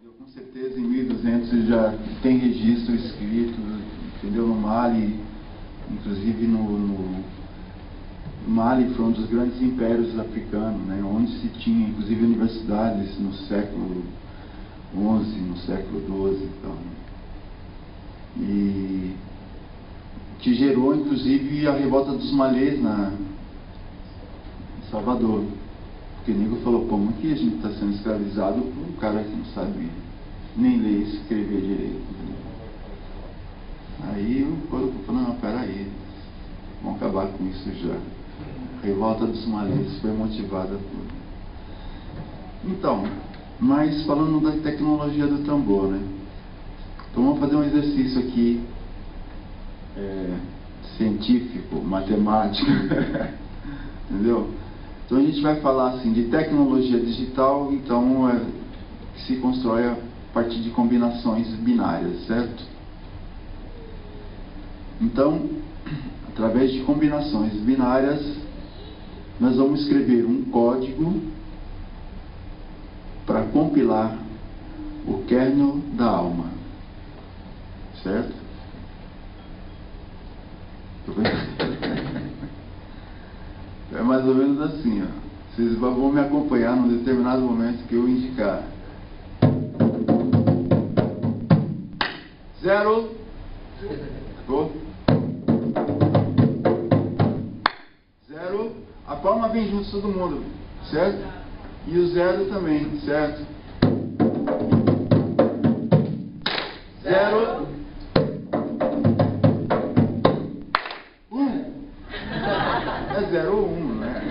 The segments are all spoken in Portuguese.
Com certeza em 1200 já tem registro escrito, entendeu? No Mali, inclusive no Mali foi um dos grandes impérios africanos, né? Onde se tinha inclusive universidades no século XI, no século XII, então, e que gerou inclusive a revolta dos malês em Salvador. Porque o nego falou, como que a gente está sendo escravizado por um cara que não sabe nem ler e escrever direito. Aí o povo falou, não, peraí, vamos acabar com isso já. A revolta dos malês foi motivada por... Então, mas falando da tecnologia do tambor, né? Então vamos fazer um exercício aqui, científico, matemático, entendeu? Então a gente vai falar assim de tecnologia digital, então que se constrói a partir de combinações binárias, certo? Então, através de combinações binárias, nós vamos escrever um código para compilar o kernel da alma, certo? É mais ou menos assim, ó. Vocês vão me acompanhar num determinado momento que eu indicar. 0. Ficou? 0. A palma vem junto todo mundo, certo? E o 0 também, certo? 0. 1. É 0 ou 1, né?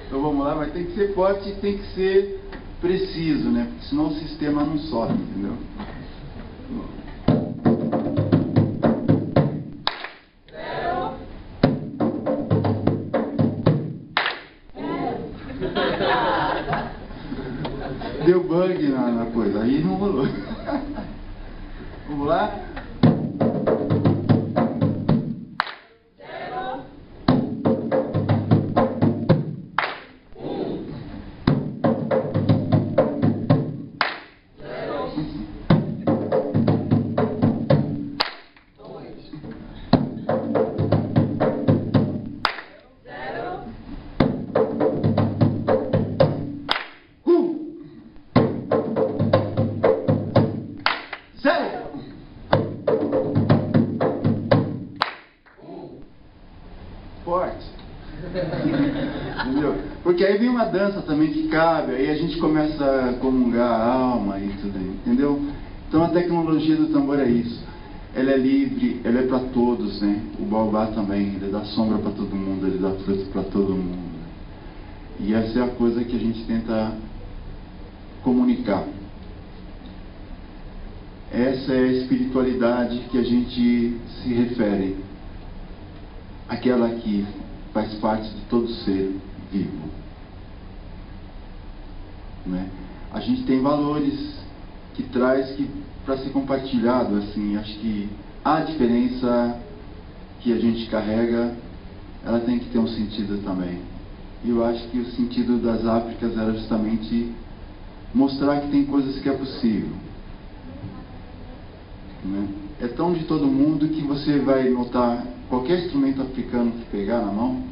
Então vamos lá, mas tem que ser forte e tem que ser preciso, né? Porque senão o sistema não sobe, entendeu? Deu bug na coisa, aí não rolou. Vamos lá? Forte. Entendeu? Porque aí vem uma dança também que cabe, aí a gente começa a comungar a alma e tudo, entendeu? Então a tecnologia do tambor é isso. Ela é livre, ela é para todos, né? O baobá também, ele dá sombra para todo mundo, ele dá fruto para todo mundo. E essa é a coisa que a gente tenta comunicar. Essa é a espiritualidade que a gente se refere. Aquela que faz parte de todo ser vivo, né? A gente tem valores que traz para ser compartilhado, assim, acho que a diferença que a gente carrega, ela tem que ter um sentido também. E eu acho que o sentido das Áfricas era justamente mostrar que tem coisas que é possível, né? É tão de todo mundo que você vai notar qualquer instrumento africano que pegar na mão,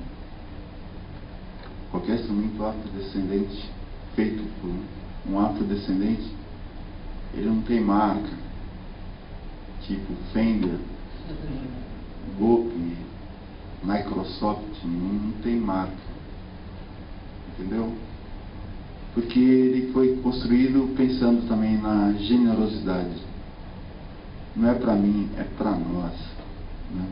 qualquer instrumento afrodescendente feito por um afrodescendente, ele não tem marca, tipo Fender, Gopi, Microsoft, não tem marca, entendeu? Porque ele foi construído pensando também na generosidade. Não é para mim, é para nós, né?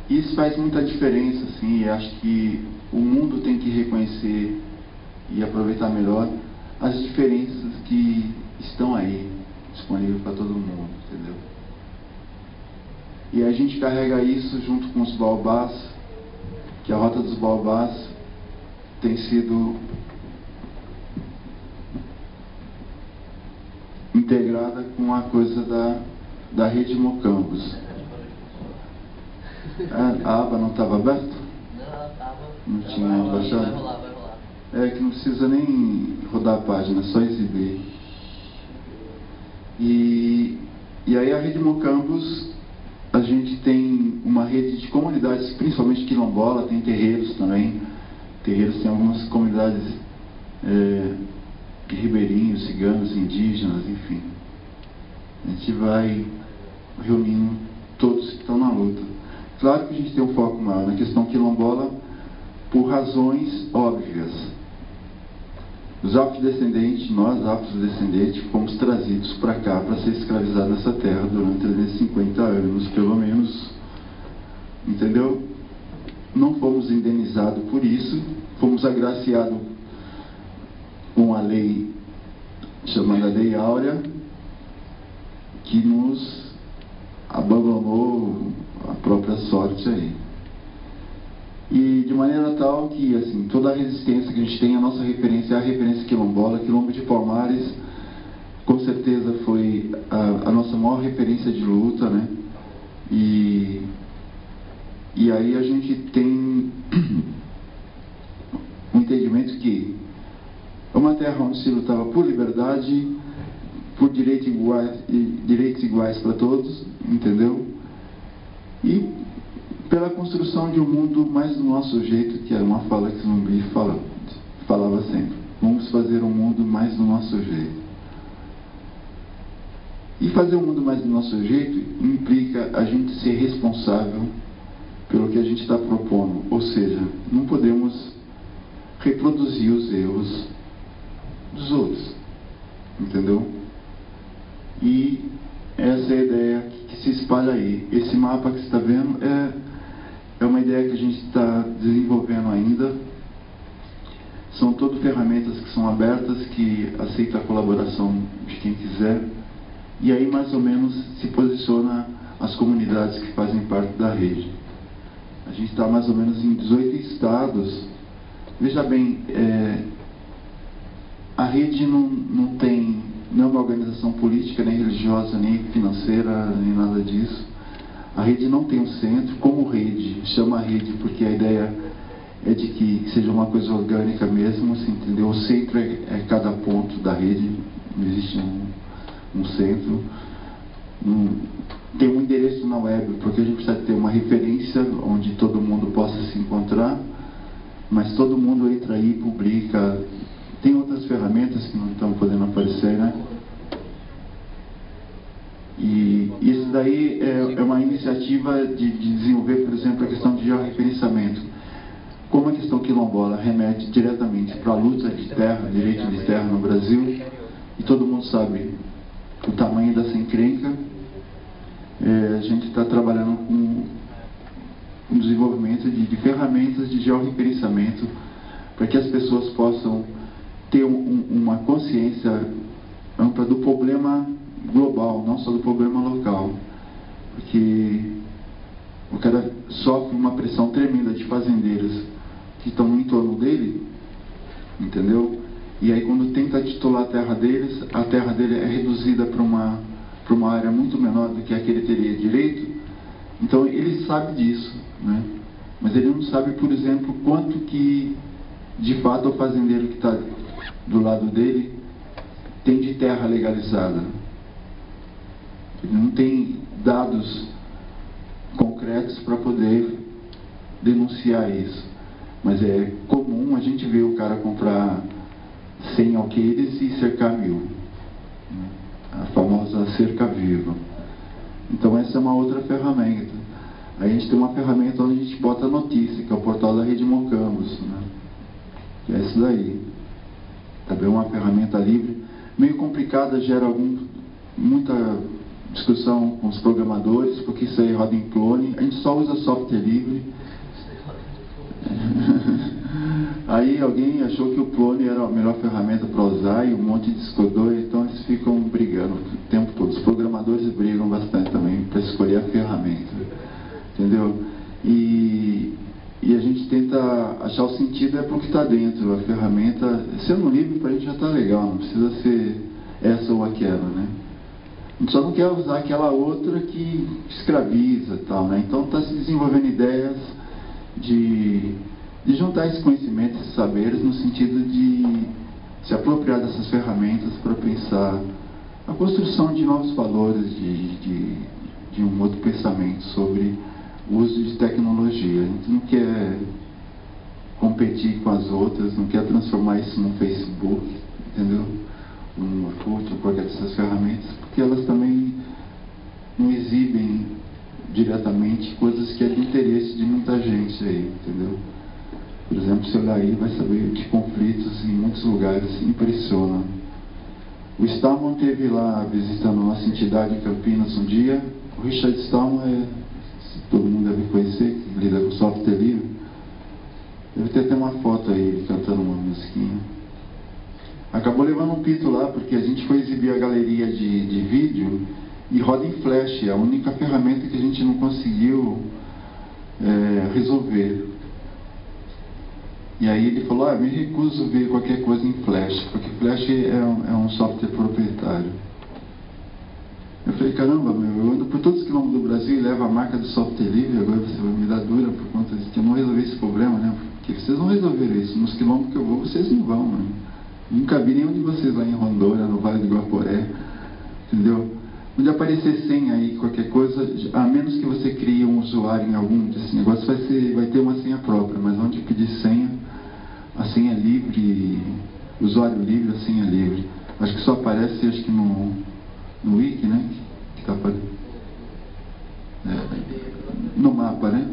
Isso faz muita diferença, assim, e acho que o mundo tem que reconhecer e aproveitar melhor as diferenças que estão aí, disponíveis para todo mundo, entendeu? E a gente carrega isso junto com os baobás, que a Rota dos Baobás tem sido integrada com a coisa da rede Mocambos. A aba não estava aberta? Não, ela estava. Não tinha baixado? Vai rolar. que não precisa nem rodar a página, é só exibir. E aí a Rede Mocambos, a gente tem uma rede de comunidades, principalmente quilombola, tem terreiros também. Terreiros tem algumas comunidades ribeirinhos, ciganos, indígenas, enfim. A gente vai reunindo todos que estão na luta. Claro que a gente tem um foco maior na questão quilombola por razões óbvias. Os afrodescendentes, nós afrodescendentes, fomos trazidos para cá para ser escravizados nessa terra durante 350 anos, pelo menos, entendeu? Não fomos indenizados por isso, fomos agraciados com a lei chamada Lei Áurea, que nos abandonou a própria sorte aí. E de maneira tal que, assim, toda a resistência que a gente tem, a nossa referência é a referência quilombola. Quilombo de Palmares, com certeza, foi a nossa maior referência de luta, né? E aí a gente tem um entendimento que é uma terra onde se lutava por liberdade, por direitos iguais para todos, entendeu? E pela construção de um mundo mais do nosso jeito, que era uma fala que Zumbi falava sempre. Vamos fazer um mundo mais do nosso jeito. E fazer um mundo mais do nosso jeito implica a gente ser responsável pelo que a gente está propondo. Ou seja, não podemos reproduzir os erros dos outros. Entendeu? E essa é a ideia que se espalha aí. Esse mapa que você está vendo é uma ideia que a gente está desenvolvendo ainda. São todas ferramentas que são abertas, que aceitam a colaboração de quem quiser. E aí, mais ou menos, se posiciona as comunidades que fazem parte da rede. A gente está mais ou menos em 18 estados. Veja bem, a rede não é uma organização política, nem religiosa, nem financeira, nem nada disso. A rede não tem um centro. Como rede, chama rede porque a ideia é de que seja uma coisa orgânica mesmo, assim, entendeu? O centro é cada ponto da rede, não existe um centro. Tem um endereço na web, porque a gente precisa ter uma referência onde todo mundo possa se encontrar, mas todo mundo entra aí, publica. Tem outras ferramentas que não estão podendo aparecer, né? E isso daí é uma iniciativa de desenvolver, por exemplo, a questão de georreferenciamento. Como a questão quilombola remete diretamente para a luta de terra, direito de terra no Brasil, e todo mundo sabe o tamanho dessa encrenca, a gente está trabalhando com o desenvolvimento de ferramentas de georreferenciamento para que as pessoas possam ter uma consciência ampla do problema global, não só do problema local, porque o cara sofre uma pressão tremenda de fazendeiros que estão em torno dele, entendeu? E aí quando tenta titular a terra dele é reduzida para uma área muito menor do que a que ele teria direito. Então ele sabe disso, né? Mas ele não sabe, por exemplo, quanto que de fato o fazendeiro que está do lado dele tem de terra legalizada. Ele não tem dados concretos para poder denunciar isso. Mas é comum a gente ver o cara comprar 100 alqueires e cercar 1000. A famosa cerca viva. Então essa é uma outra ferramenta. Aí a gente tem uma ferramenta onde a gente bota a notícia, que é o portal da Rede Mocambos, né? Que é isso daí. Também é uma ferramenta livre. Meio complicada, gera muita discussão com os programadores, porque isso aí roda em clone. A gente só usa software livre. Aí alguém achou que o clone era a melhor ferramenta para usar e um monte discordou, então eles ficam brigando o tempo todo. Os programadores brigam bastante também para escolher a ferramenta, entendeu? E a gente tenta achar o sentido para o que está dentro. A ferramenta, sendo livre, para a gente já está legal, não precisa ser essa ou aquela, né? A gente só não quer usar aquela outra que escraviza e tal, né? Então está se desenvolvendo ideias de de juntar esse conhecimento, esses saberes, no sentido de se apropriar dessas ferramentas para pensar a construção de novos valores, de um outro pensamento sobre o uso de tecnologia. A gente não quer competir com as outras, não quer transformar isso num Facebook, entendeu? Um Orkut ou qualquer dessas ferramentas, porque elas também não exibem diretamente coisas que é de interesse de muita gente aí, entendeu? Por exemplo, você olhar aí vai saber que conflitos em muitos lugares impressionam. O Stallman esteve lá visitando a nossa entidade em Campinas um dia. O Richard Stallman, todo mundo deve conhecer, que lida com software livre. Deve ter até uma foto aí, ele cantando uma musiquinha. Acabou levando um pito lá, porque a gente foi exibir a galeria de vídeo e roda em flash, é a única ferramenta que a gente não conseguiu resolver. E aí ele falou, me recuso a ver qualquer coisa em flash, porque flash é um software proprietário. Eu falei, caramba, eu ando por todos os quilômetros do Brasil e levo a marca do software livre, agora você vai me dar dura por conta disso, que eu não resolvi esse problema, né? Porque vocês não resolveram isso, nos quilômetros que eu vou, vocês não vão, né? Nunca vi nenhum de vocês lá em Rondônia, no Vale do Guaporé, entendeu? Onde aparecer senha aí, qualquer coisa, a menos que você crie um usuário em algum desse negócio, vai ter uma senha própria, mas onde pedir senha, a senha é livre, usuário livre, a senha é livre. Acho que só aparece, acho que no Wiki, né? Que tá no mapa, né?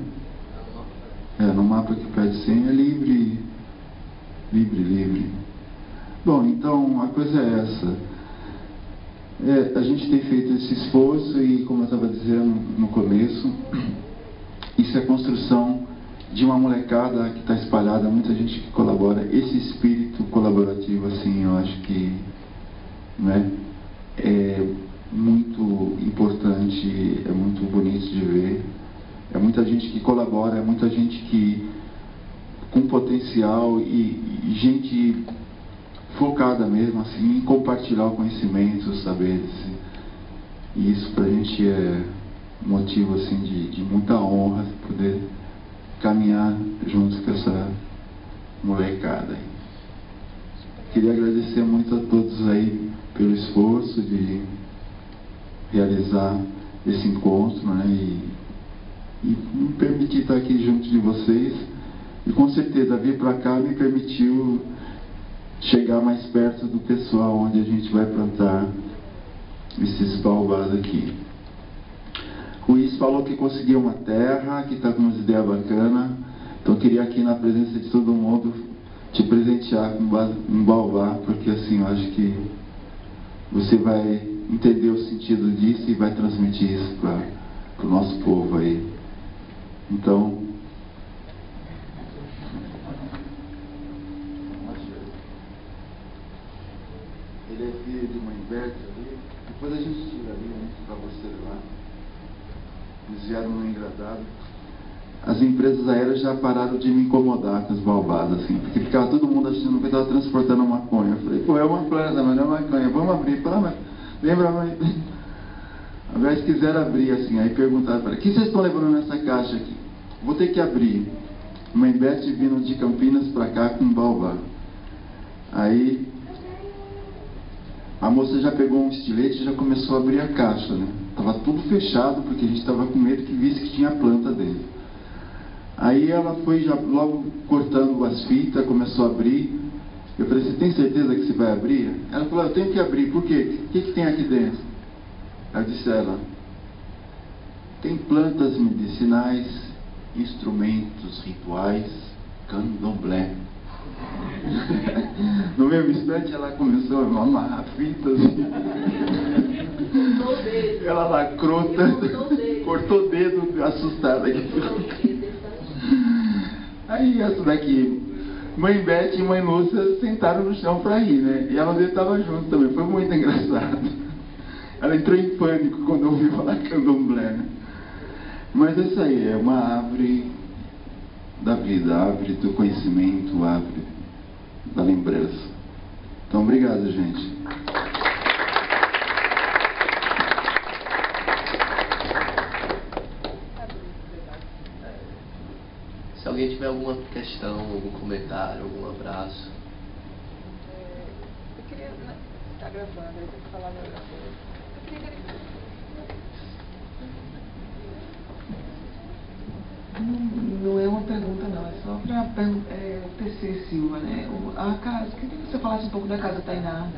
No mapa que pede senha é livre. Bom, então a coisa é essa. A gente tem feito esse esforço e, como eu estava dizendo no começo, isso é a construção de uma molecada que está espalhada, muita gente que colabora. Esse espírito colaborativo, assim, eu acho que, né, é muito importante, é muito bonito de ver. É muita gente que colabora, é muita gente que com potencial e gente focada mesmo assim em compartilhar o conhecimento, os saberes. E isso pra gente é motivo assim de muita honra poder caminhar juntos com essa molecada. Queria agradecer muito a todos aí pelo esforço de realizar esse encontro, né, e me permitir estar aqui junto de vocês. E com certeza vir para cá me permitiu chegar mais perto do pessoal onde a gente vai plantar esses baobás aqui. O Luiz falou que conseguiu uma terra, que está com umas ideias bacanas. Então eu queria aqui na presença de todo mundo te presentear com um baobá, porque assim eu acho que você vai entender o sentido disso e vai transmitir isso para o nosso povo aí. Então, ele é filho de uma inverte ali. Depois a gente tira ali, né, para você lá. Eles vieram no engradado. As empresas aéreas já pararam de me incomodar com os baobás, assim, porque ficava todo mundo achando que eu estava transportando maconha. Eu falei, pô, é uma planta, mas não é maconha, vamos abrir. Fala, mas lembra, mãe? Ao invés quiseram abrir, assim, aí perguntaram para ele, o que vocês estão levando nessa caixa aqui? Vou ter que abrir. Uma inverte vindo de Campinas para cá com um baobá. Aí a moça já pegou um estilete e já começou a abrir a caixa, né? Tava tudo fechado porque a gente estava com medo que visse que tinha planta dentro. Aí ela foi já logo cortando as fitas, começou a abrir. Eu falei, você tem certeza que você vai abrir? Ela falou, eu tenho que abrir, por quê? O que tem aqui dentro? Eu disse a ela, tem plantas medicinais, instrumentos rituais, candomblé. No mesmo instante ela começou a amarrar fitas. Ela lacrou tanto, cortou o dedo, assustada. Aí essa daqui, mãe Beth e mãe Lúcia sentaram no chão para rir, né? E ela estava junto também, foi muito engraçado. Ela entrou em pânico quando ouviu falar candomblé, né? Mas é isso aí, é uma árvore da vida, árvore do conhecimento, árvore da lembrança. Então, obrigado, gente. Se alguém tiver alguma questão, algum comentário, algum abraço. Eu queria... Está gravando, eu tenho que falar meu gravador. Eu queria... Não é uma pergunta, não, é só para TC Silva, né? A casa, queria que você falasse um pouco da Casa Tainá,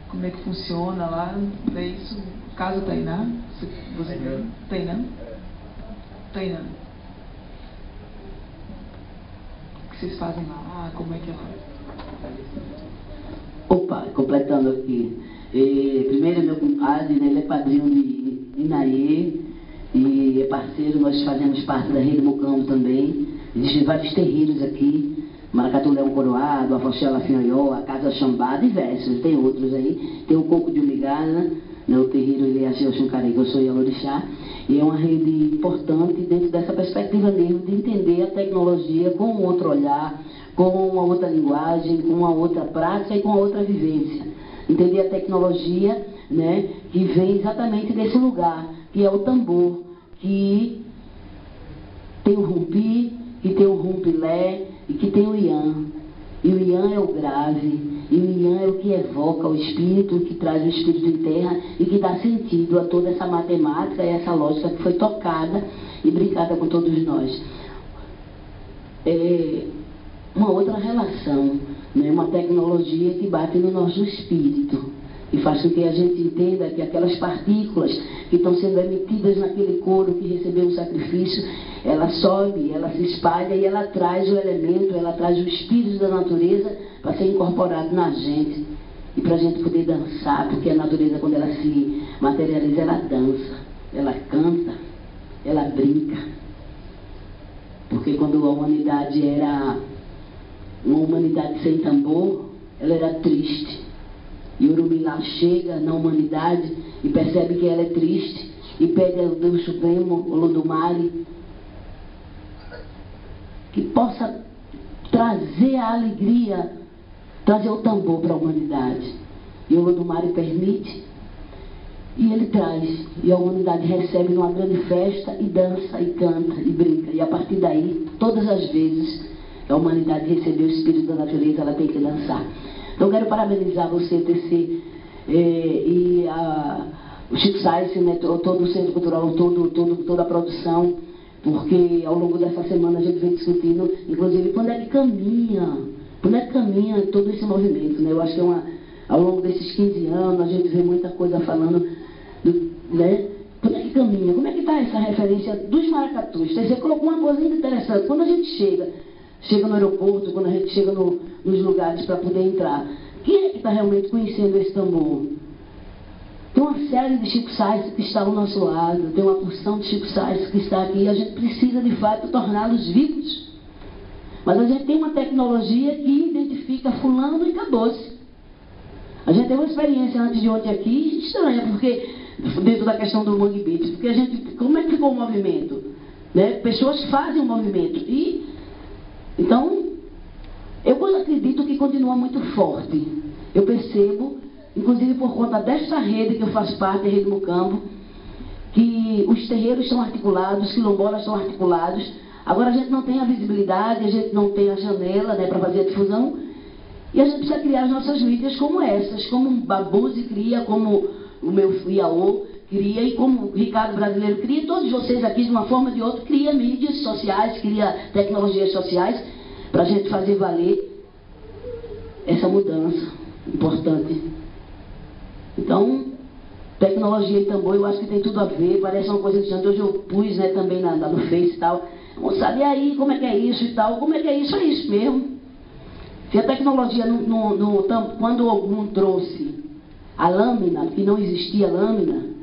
como é que funciona lá, é isso? Casa Tainá? Você Tainá? Tainá. O que vocês fazem lá? Como é que é lá? Opa, completando aqui. Primeiro, meu compadre, né, ele é padrinho de Inaê e é parceiro, nós fazemos parte da Rede Mocambo também. Existem vários terreiros aqui, Maracatu Leão Coroado, a Fochela Finhaió, a Casa Xambá, diversos, tem outros aí. Tem o Coco de Umigana, né, o terreiro ele é a Xuncarei, que eu sou Yalorixá, e é uma rede importante dentro dessa perspectiva mesmo de entender a tecnologia com um outro olhar, com uma outra linguagem, com uma outra prática e com uma outra vivência. Entender a tecnologia, né, que vem exatamente desse lugar, que é o tambor, que tem o rumpi, que tem o rumpilé e que tem o ian. E o ian é o grave, e o ian é o que evoca o espírito, que traz o espírito em terra e que dá sentido a toda essa matemática e essa lógica que foi tocada e brincada com todos nós. Uma outra relação, né? Uma tecnologia que bate no nosso espírito e faz com que a gente entenda que aquelas partículas que estão sendo emitidas naquele couro que recebeu o sacrifício, ela sobe, ela se espalha e ela traz o elemento, ela traz o espírito da natureza para ser incorporado na gente e para a gente poder dançar, porque a natureza, quando ela se materializa, ela dança, ela canta, ela brinca. Porque quando a humanidade era uma humanidade sem tambor, ela era triste. E Urumilá chega na humanidade e percebe que ela é triste e pede ao Deus Supremo, Olodumare, que possa trazer a alegria, trazer o tambor para a humanidade. E Olodumare permite e ele traz. E a humanidade recebe numa grande festa e dança e canta e brinca. E a partir daí, todas as vezes a humanidade recebeu o espírito da natureza, ela tem que dançar. Então, eu quero parabenizar você, TC, e o Chico Sainz, né, todo o Centro Cultural, toda a produção, porque ao longo dessa semana a gente vem discutindo, inclusive, quando é que caminha todo esse movimento, né? Eu acho que ao longo desses 15 anos a gente vê muita coisa falando, né? Quando é que caminha? Como é que está essa referência dos maracatus? Você colocou uma coisa muito interessante. Quando a gente chega no aeroporto, quando a gente chega nos lugares para poder entrar, quem é que está realmente conhecendo esse tambor? Tem uma série de Chico Sainz que está ao nosso lado, tem uma porção de Chico Sainz que está aqui, e a gente precisa de fato torná-los vivos. Mas a gente tem uma tecnologia que identifica fulano e acabou-se. A gente teve uma experiência antes de ontem aqui estranha, porque dentro da questão do Mangue Beat, porque a gente, como é que ficou o movimento? Né? Pessoas fazem o movimento e então, eu acredito que continua muito forte. Eu percebo, inclusive por conta desta rede que eu faço parte, a Rede Mocambo, que os terreiros estão articulados, os quilombolas estão articulados. Agora a gente não tem a visibilidade, a gente não tem a janela, né, para fazer a difusão. E a gente precisa criar as nossas mídias como essas, como o Babuzi cria, como o meu Iaô cria, e como o Ricardo Brasileiro cria, todos vocês aqui de uma forma ou de outra cria mídias sociais, cria tecnologias sociais para a gente fazer valer essa mudança importante. Então, tecnologia e tambor eu acho que tem tudo a ver, parece uma coisa que hoje eu pus, né, também no Face e tal. Moçada, e aí, como é que é isso e tal? Como é que é isso? É isso mesmo. Se a tecnologia, quando algum trouxe a lâmina, que não existia lâmina,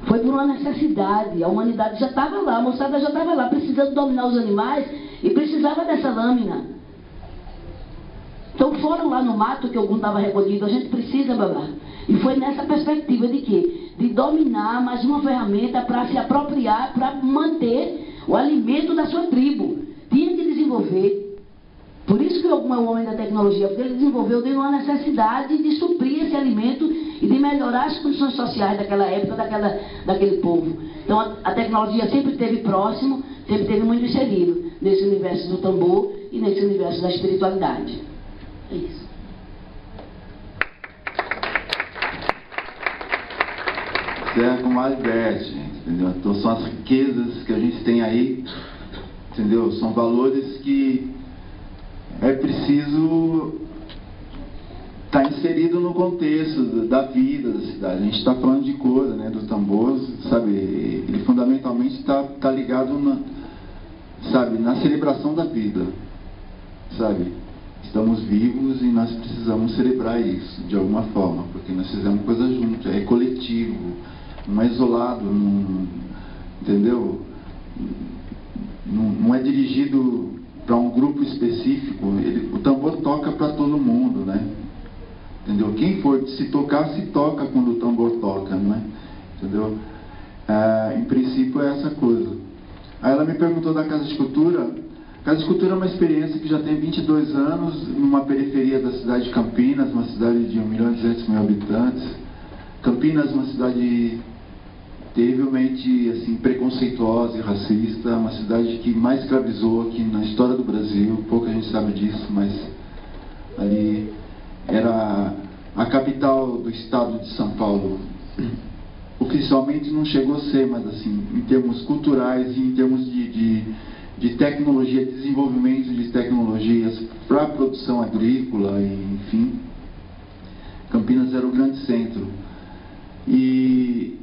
foi por uma necessidade. A humanidade já estava lá, a moçada já estava lá, precisando dominar os animais e precisava dessa lâmina. Então foram lá no mato que algum estava recolhido, a gente precisa babá. E foi nessa perspectiva de quê? De dominar mais uma ferramenta para se apropriar, para manter o alimento da sua tribo. Tinha que desenvolver. Por isso que algum é o homem da tecnologia, porque ele desenvolveu de uma necessidade de suprir esse alimento e de melhorar as condições sociais daquela época, daquele povo. Então a tecnologia sempre esteve próximo, sempre esteve muito inserido nesse universo do tambor e nesse universo da espiritualidade. É isso. Isso é como a Albert, gente, entendeu? Então são as riquezas que a gente tem aí, entendeu? São valores que é preciso estar inserido no contexto da vida da cidade. A gente está falando de coisa, né? Do tambor, sabe? Ele fundamentalmente está ligado na celebração da vida, sabe? Estamos vivos e nós precisamos celebrar isso de alguma forma, porque nós fizemos coisa junto, é coletivo, não é isolado, não, entendeu? Não é dirigido para um grupo específico. O tambor toca para todo mundo, né? Entendeu? Quem for se tocar, se toca quando o tambor toca, não é? Entendeu? Em princípio é essa coisa. Aí ela me perguntou da Casa de Cultura. Casa de Cultura é uma experiência que já tem 22 anos, numa periferia da cidade de Campinas, uma cidade de 1.200.000 habitantes. Campinas é uma cidade terrivelmente assim, preconceituosa e racista, uma cidade que mais escravizou aqui na história do Brasil. Pouca gente sabe disso, mas ali era a capital do estado de São Paulo. Oficialmente não chegou a ser, mas assim, em termos culturais e em termos de tecnologia, desenvolvimento de tecnologias para a produção agrícola, e, enfim, Campinas era o grande centro. E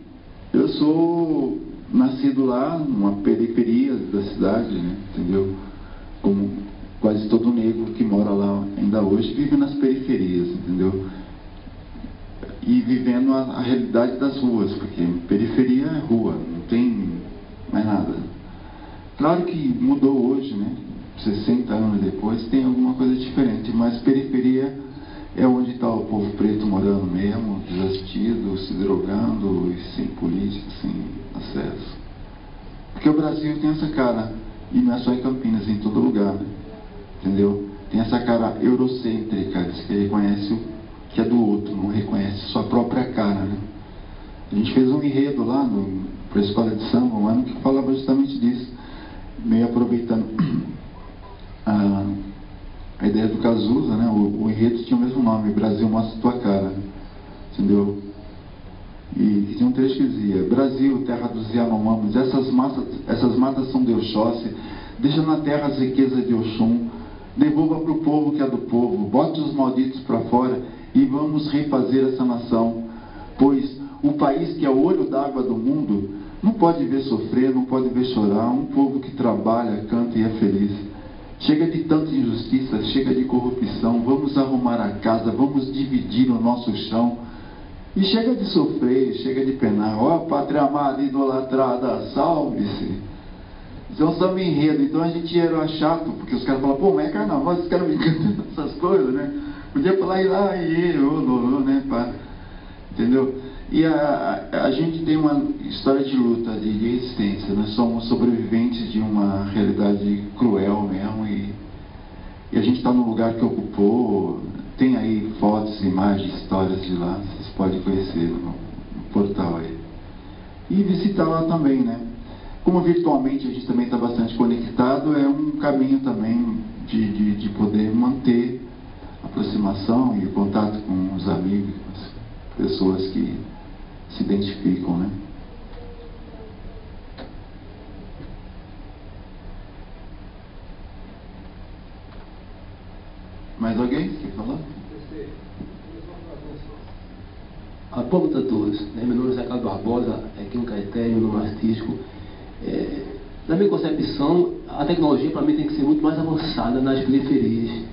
eu sou nascido lá, numa periferia da cidade, né, entendeu? Como quase todo negro que mora lá ainda hoje vive nas periferias, entendeu? E vivendo a realidade das ruas, porque periferia é rua, não tem mais nada. Claro que mudou hoje, né? 60 anos depois tem alguma coisa diferente, mas periferia é onde está o povo preto morando mesmo, desassistido, se drogando, e sem política, sem acesso. Porque o Brasil tem essa cara, e não é só em Campinas, é em todo lugar, né? Entendeu? Tem essa cara eurocêntrica, que reconhece o que é do outro, não reconhece sua própria cara, né? A gente fez um enredo lá para a escola de samba, um ano, que falava justamente disso, meio aproveitando a ideia do Cazuza, né? O enredo tinha o mesmo nome, Brasil Mostra Tua Cara, entendeu? E tinha um trecho que dizia: Brasil, terra dos Yanomamis, essas matas são de Oxóssi, deixa na terra as riquezas de Oxum, devolva para o povo que é do povo, bote os malditos para fora e vamos refazer essa nação, pois o país que é o olho d'água do mundo não pode ver sofrer, não pode ver chorar um povo que trabalha, canta e é feliz. Chega de tanta injustiça, chega de corrupção, vamos arrumar a casa, vamos dividir o nosso chão. E chega de sofrer, chega de penar. Ó, pátria amada, idolatrada, salve-se. Isso é um samba enredo. Então a gente era chato, porque os caras falavam, pô, mas é carnaval, esses caras me cantando essas coisas, né? Podia falar ir lá, né, pá. Entendeu? E a gente tem uma história de luta, de existência. Nós somos sobreviventes de uma realidade cruel mesmo. E a gente está num lugar que ocupou. Tem aí fotos, imagens, histórias de lá. Vocês podem conhecer no portal aí. E visitar lá também, né? Como virtualmente a gente também está bastante conectado, é um caminho também de poder manter a aproximação e o contato com os amigos, com as pessoas que se identificam, né? Mais alguém quer falar? A povo de todos, né? Meu nome é Zé Carlos Barbosa, aqui no Caetério, no artístico. Na minha concepção, a tecnologia para mim tem que ser muito mais avançada nas periferias,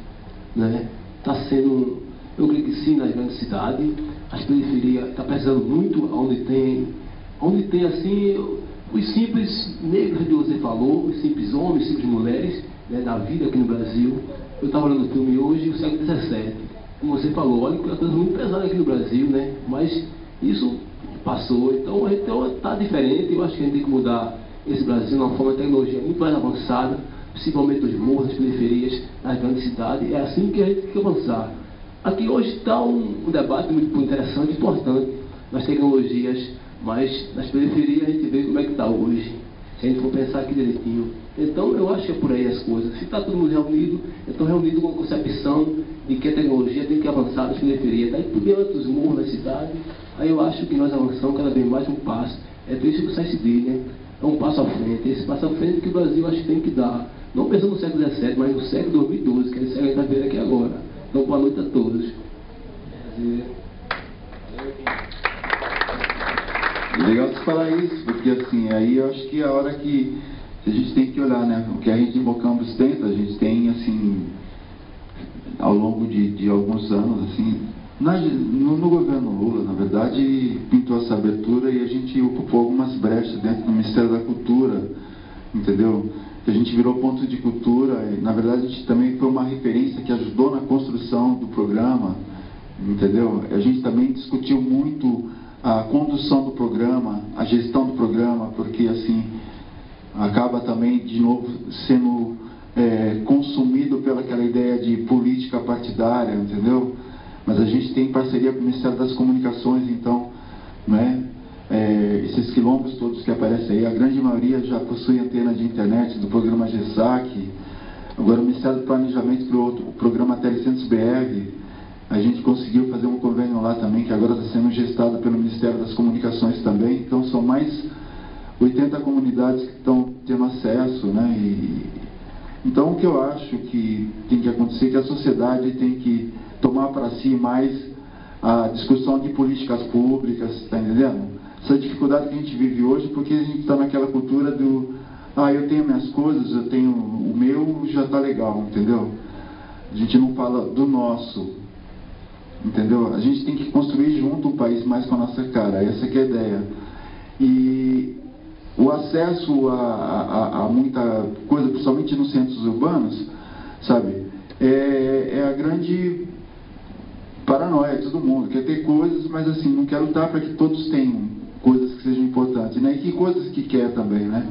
né? Está sendo, eu creio que sim, nas grandes cidades. As periferias estão precisando muito, onde tem assim os simples negros que você falou, os simples homens, simples mulheres, né, da vida aqui no Brasil. Eu estava olhando o filme hoje, o século XVII, como você falou, olha que é uma coisa muito pesada aqui no Brasil, né? Mas isso passou, então está diferente. Eu acho que a gente tem que mudar esse Brasil de uma forma de tecnologia muito mais avançada, principalmente nos morros, nas periferias, nas grandes cidades. É assim que a gente tem que avançar. Aqui hoje está um debate muito interessante, importante, nas tecnologias, mas nas periferias a gente vê como é que está hoje. se a gente for pensar aqui direitinho. Então, eu acho que é por aí as coisas. Se está todo mundo reunido, então reunido com a concepção de que a tecnologia tem que avançar nas periferias. Daí, diante dos morros da cidade, aí eu acho que nós avançamos cada vez mais um passo. É por isso que o CSD, né, é um passo à frente. Esse passo à frente que o Brasil acho que tem que dar. Não pensando no século XVII, mas no século 2012, que é esse século que a gente está vendo aqui agora. Então, boa noite a todos. Legal você falar isso, porque assim, aí eu acho que é a hora que a gente tem que olhar, né? O que a gente em Mocambos tenta, a gente tem, assim, ao longo de alguns anos, assim, no governo Lula, na verdade, pintou essa abertura e a gente ocupou algumas brechas dentro do Ministério da Cultura, entendeu? Que a gente virou ponto de cultura, e, na verdade, a gente também foi uma referência que ajudou na construção do programa, entendeu? A gente também discutiu muito a condução do programa, a gestão do programa, porque assim acaba também de novo sendo consumido pelaquela ideia de política partidária, entendeu? Mas a gente tem parceria com o Ministério das Comunicações, então, né, esses quilombos todos que aparecem aí, a grande maioria já possui antena de internet do programa GESAC. Agora o Ministério do Planejamento criou o programa Telecentres-BR. A gente conseguiu fazer um convênio lá também, que agora está sendo gestado pelo Ministério das Comunicações também. Então são mais 80 comunidades que estão tendo acesso, né? Então o que eu acho que tem que acontecer é que a sociedade tem que tomar para si mais a discussão de políticas públicas, está entendendo? Essa dificuldade que a gente vive hoje, porque a gente está naquela cultura do eu tenho minhas coisas, eu tenho o meu, já está legal, entendeu? A gente não fala do nosso. Entendeu? A gente tem que construir junto um país mais com a nossa cara, essa que é a ideia. E o acesso a muita coisa, principalmente nos centros urbanos, sabe, é a grande paranoia de todo mundo. Quer ter coisas, mas assim, não quer lutar para que todos tenham coisas que sejam importantes, né? E que coisas que quer também, né?